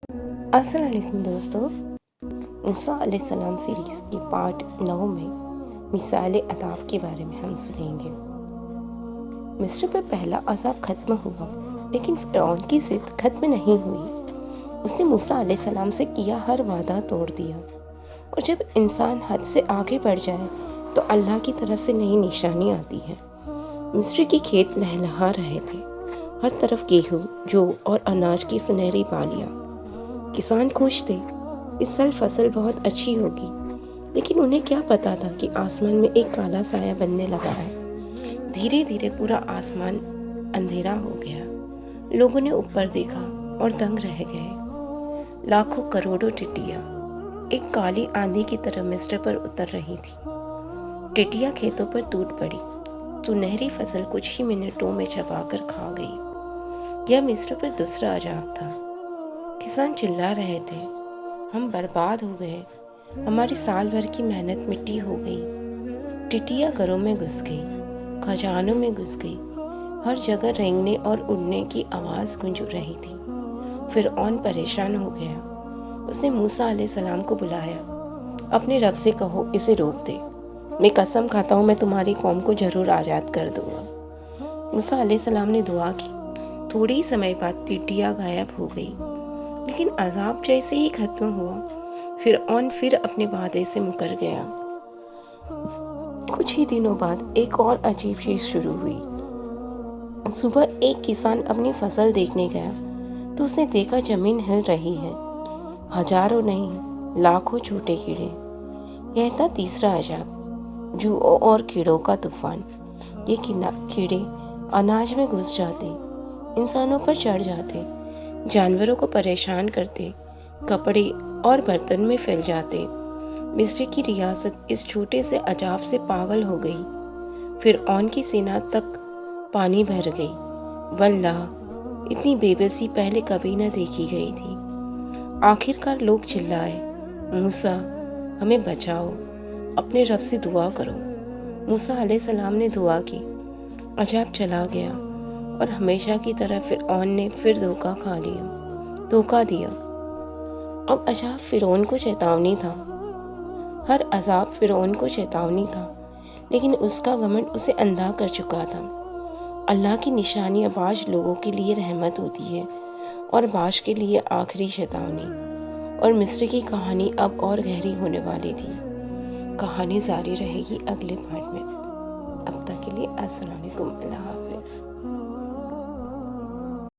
السلام علیکم دوستو، موسیٰ علیہ السلام سیریز کی پارٹ 9 میں مثال عذاب کے بارے میں ہم سنیں گے۔ مصر پر پہلا عذاب ختم ہوا، لیکن فرعون کی ضد ختم نہیں ہوئی۔ اس نے موسیٰ علیہ السلام سے کیا ہر وعدہ توڑ دیا، اور جب انسان حد سے آگے بڑھ جائے تو اللہ کی طرف سے نئی نشانی آتی ہے۔ مصر کے کھیت لہلہا رہے تھے، ہر طرف گیہوں، جو اور اناج کی سنہری بالیاں۔ کسان خوش تھے، اس سال فصل بہت اچھی ہوگی، لیکن انہیں کیا پتا تھا کہ آسمان میں ایک کالا سایہ بننے لگا ہے۔ دھیرے دھیرے پورا آسمان اندھیرا ہو گیا۔ لوگوں نے اوپر دیکھا اور دنگ رہ گئے۔ لاکھوں کروڑوں ٹڈیاں ایک کالی آندھی کی طرح مصر پر اتر رہی تھی۔ ٹڈیاں کھیتوں پر ٹوٹ پڑی، سنہری فصل کچھ ہی منٹوں میں چبا کر کھا گئی۔ یہ مصر پر دوسرا عذاب تھا۔ کسان چلا رہے تھے، ہم برباد ہو گئے، ہماری سال بھر کی محنت مٹی ہو گئی۔ ٹڈیاں گھروں میں گھس گئی، خزانوں میں گھس گئی، ہر جگہ رینگنے اور اڑنے کی آواز گونج رہی تھی۔ فرعون پریشان ہو گیا۔ اس نے موسیٰ علیہ السلام کو بلایا۔ اپنے رب سے کہو اسے روک دے، میں قسم کھاتا ہوں میں تمہاری قوم کو ضرور آزاد کر دوں گا۔ موسیٰ علیہ السلام نے دعا کی۔ تھوڑی ہی سمے بعد ٹڈیاں غائب ہو گئی، لیکن عذاب جیسے ہی ختم ہوا، فرعون پھر اپنے وعدے سے مکر گیا۔ کچھ ہی دنوں بعد ایک اور عجیب چیز شروع ہوئی۔ صبح ایک کسان اپنی فصل دیکھنے گیا تو اس نے دیکھا زمین ہل رہی ہے، ہزاروں نہیں لاکھوں چھوٹے کیڑے۔ یہ تھا تیسرا عذاب، جوؤں اور کیڑوں کا طوفان۔ یہ کیڑے اناج میں گھس جاتے، انسانوں پر چڑھ جاتے، جانوروں کو پریشان کرتے، کپڑے اور برتن میں پھیل جاتے۔ مصر کی ریاست اس چھوٹے سے عذاب سے پاگل ہو گئی۔ فرعون کی سینہ تک پانی بھر گئی۔ واللہ، اتنی بے بسی پہلے کبھی نہ دیکھی گئی تھی۔ آخر کار لوگ چلائے، موسیٰ ہمیں بچاؤ، اپنے رب سے دعا کرو۔ موسیٰ علیہ السلام نے دعا کی، عذاب چلا گیا، اور ہمیشہ کی طرح فرعون نے پھر دھوکہ دیا۔ اب عذاب فرعون کو چیتاونی تھا۔ ہر عذاب فرعون کو چیتاونی تھا، لیکن اس کا گھمنڈ اسے اندھا کر چکا تھا۔ اللہ کی نشانیاں بعض لوگوں کے لیے رحمت ہوتی ہے اور بعض کے لیے آخری چیتاونی۔ اور مصر کی کہانی اب اور گہری ہونے والی تھی۔ کہانی جاری رہے گی اگلے پارٹ میں۔ اب تک کے لیے السلام علیکم، اللہ حافظ۔